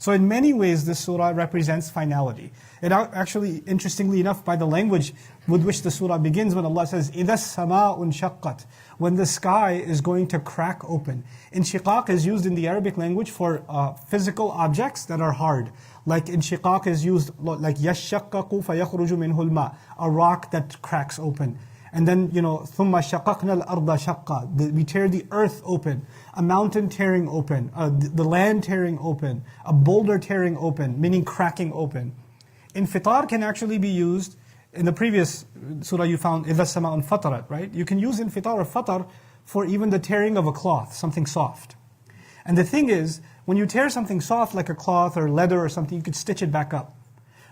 So in many ways, this surah represents finality. It actually, interestingly enough, by the language with which the surah begins, when Allah says, إِذَا السَّمَاءُ انشَقَّتْ, when the sky is going to crack open. Inshiqaq is used in the Arabic language for physical objects that are hard. Like inshiqaq is used, like يَشَّقَّقُ فَيَخْرُجُ مِنْهُ الْمَاء, a rock that cracks open. And then, ثُمَّ شَقَقْنَا الْأَرْضَ شَقًّا, we tear the earth open, a mountain tearing open, the land tearing open, a boulder tearing open, meaning cracking open. Infitar can actually be used, in the previous surah you found, إِذَا السَّمَاءُ انْفَطَرَتْ, right? You can use infitar or fatar for even the tearing of a cloth, something soft. And the thing is, when you tear something soft like a cloth or leather or something, you could stitch it back up.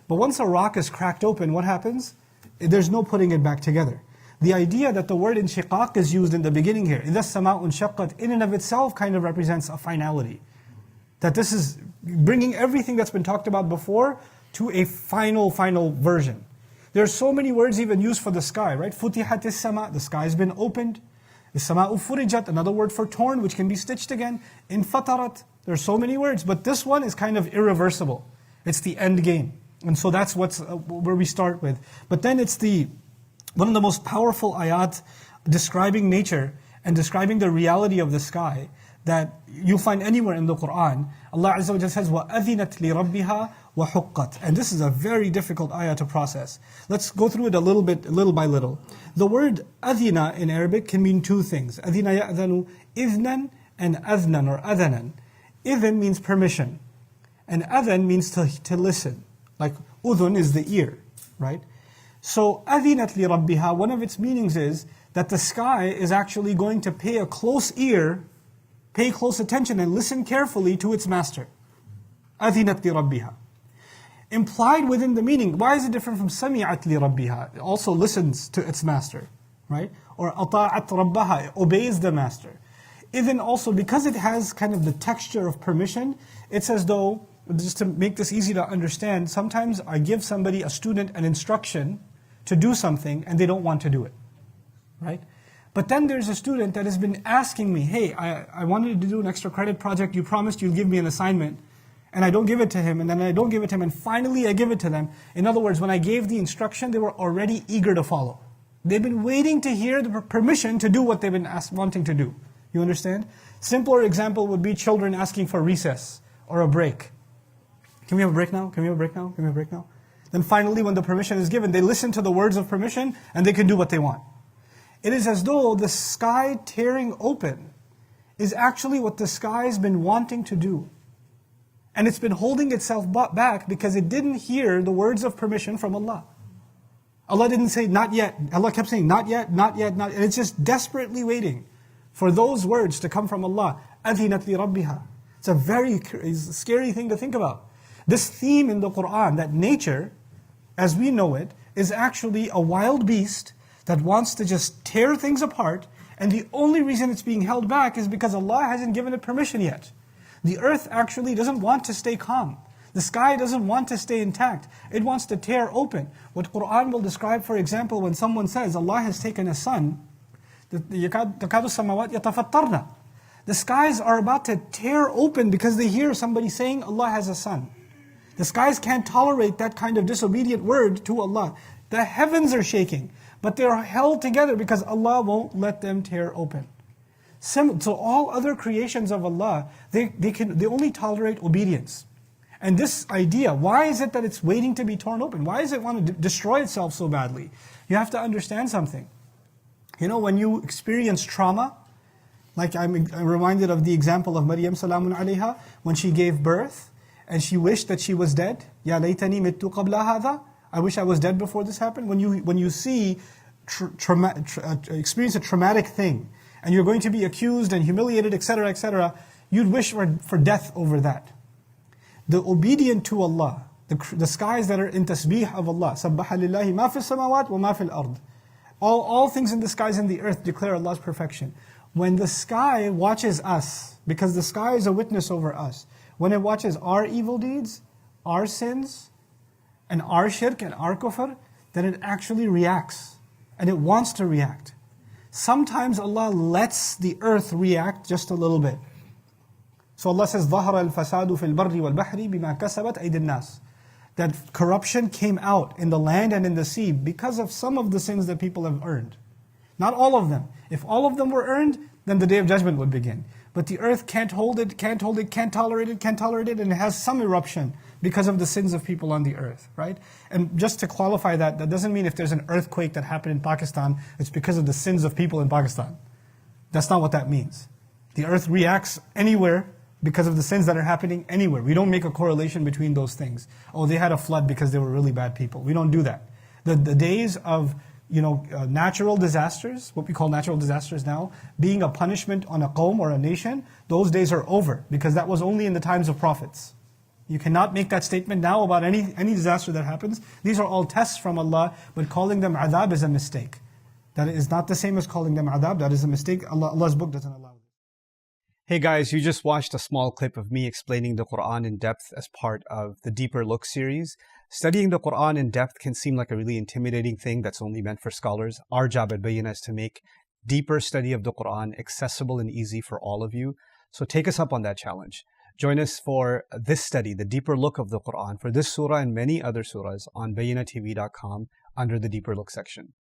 But once a rock is cracked open, what happens? There's no putting it back together. The idea that the word inshiqaq is used in the beginning here, إِذَا السَّمَاءُ انشَقَّتْ, in and of itself kind of represents a finality. That this is bringing everything that's been talked about before to a final version. There are so many words even used for the sky, right? فُتِحَتِ السَّمَاء, the sky has been opened. السَّمَاءُ فُرِجَتْ, another word for torn, which can be stitched again. انفطرت, there are so many words, but this one is kind of irreversible. It's the end game. And so that's where we start with. But then it's one of the most powerful ayat describing nature and describing the reality of the sky that you find anywhere in the Qur'an. Allah Azza wa Jalla says, وَأَذِنَتْ لِرَبِّهَا وَحُقَّتْ. And this is a very difficult ayah to process. Let's go through it little by little. The word adhina in Arabic can mean two things. Adhina ya'adhanu idhnan and adhnan or adhanan. Idhan means permission. And adhan means to listen. Like udhun is the ear, right? So, أَذِنَتْ لِرَبِّهَا, one of its meanings is that the sky is actually going to pay a close ear, pay close attention and listen carefully to its master. أَذِنَتْ لِرَبِّهَا. Implied within the meaning, why is it different from سَمِعَتْ لِرَبِّهَا? It also listens to its master, right? Or أَطَاعَتْ رَبَّهَا, it obeys the master. Even also, because it has kind of the texture of permission, it's as though, just to make this easy to understand, sometimes I give somebody, a student, an instruction to do something and they don't want to do it, right? But then there's a student that has been asking me, hey, I wanted to do an extra credit project, you promised you'll give me an assignment, and I don't give it to him, and then I don't give it to him, and finally I give it to them. In other words, when I gave the instruction, they were already eager to follow. They've been waiting to hear the permission to do what they've been wanting to do. You understand? Simpler example would be children asking for recess or a break. Can we have a break now? Can we have a break now? Can we have a break now? Then finally, when the permission is given, they listen to the words of permission and they can do what they want. It is as though the sky tearing open is actually what the sky has been wanting to do. And it's been holding itself back because it didn't hear the words of permission from Allah. Allah didn't say, not yet. Allah kept saying, not yet, not yet, not yet. And it's just desperately waiting for those words to come from Allah. أَذِنَتْ لِرَبِّهَا. It's a very scary thing to think about. This theme in the Qur'an, that nature, as we know it, is actually a wild beast that wants to just tear things apart, and the only reason it's being held back is because Allah hasn't given it permission yet. The earth actually doesn't want to stay calm. The sky doesn't want to stay intact. It wants to tear open. What Qur'an will describe, for example, when someone says Allah has taken a son, تَكَادُ السَّمَاوَاتُ يَتَفَطَّرْنَ. The skies are about to tear open because they hear somebody saying Allah has a son. The skies can't tolerate that kind of disobedient word to Allah. The heavens are shaking, but they are held together because Allah won't let them tear open. So all other creations of Allah, they only tolerate obedience. And this idea, why is it that it's waiting to be torn open? Why does it want to destroy itself so badly? You have to understand something. You know, when you experience trauma, like I'm reminded of the example of Maryam salamun alayha, when she gave birth, and she wished that she was dead. Ya laytani mittu qabla hadha. I wish I was dead before this happened. When you see experience a traumatic thing, and you're going to be accused and humiliated, etc., etc., you'd wish for death over that. The obedient to Allah, the skies that are in tasbih of Allah, سَبَّحَ لِلَّهِ مَا فِي السَّمَاوَاتِ وَمَا فِي الْأَرْضِ. All things in the skies and the earth declare Allah's perfection. When the sky watches us, because the sky is a witness over us, when it watches our evil deeds, our sins, and our shirk and our kufr, then it actually reacts. And it wants to react. Sometimes Allah lets the earth react just a little bit. So Allah says, ظَهَرَ الْفَسَادُ فِي الْبَرِّ وَالْبَحْرِ بِمَا كَسَبَتْ أَيْدِي النَّاسِ. That corruption came out in the land and in the sea because of some of the sins that people have earned. Not all of them. If all of them were earned, then the Day of Judgment would begin. But the earth can't hold it, can't tolerate it, and it has some eruption because of the sins of people on the earth, right? And just to qualify that, that doesn't mean if there's an earthquake that happened in Pakistan, it's because of the sins of people in Pakistan. That's not what that means. The earth reacts anywhere because of the sins that are happening anywhere. We don't make a correlation between those things. Oh, they had a flood because they were really bad people. We don't do that. The days of natural disasters, what we call natural disasters now, being a punishment on a qawm or a nation, those days are over because that was only in the times of prophets. You cannot make that statement now about any disaster that happens. These are all tests from Allah, but calling them adhab is a mistake. That is not the same as calling them adhab. That is a mistake. Allah's book doesn't allow it. Hey guys, you just watched a small clip of me explaining the Quran in depth as part of the Deeper Look series. Studying the Quran in depth can seem like a really intimidating thing that's only meant for scholars. Our job at Bayyinah is to make deeper study of the Quran accessible and easy for all of you. So take us up on that challenge. Join us for this study, the Deeper Look of the Quran, for this surah and many other surahs on BayyinahTV.com under the Deeper Look section.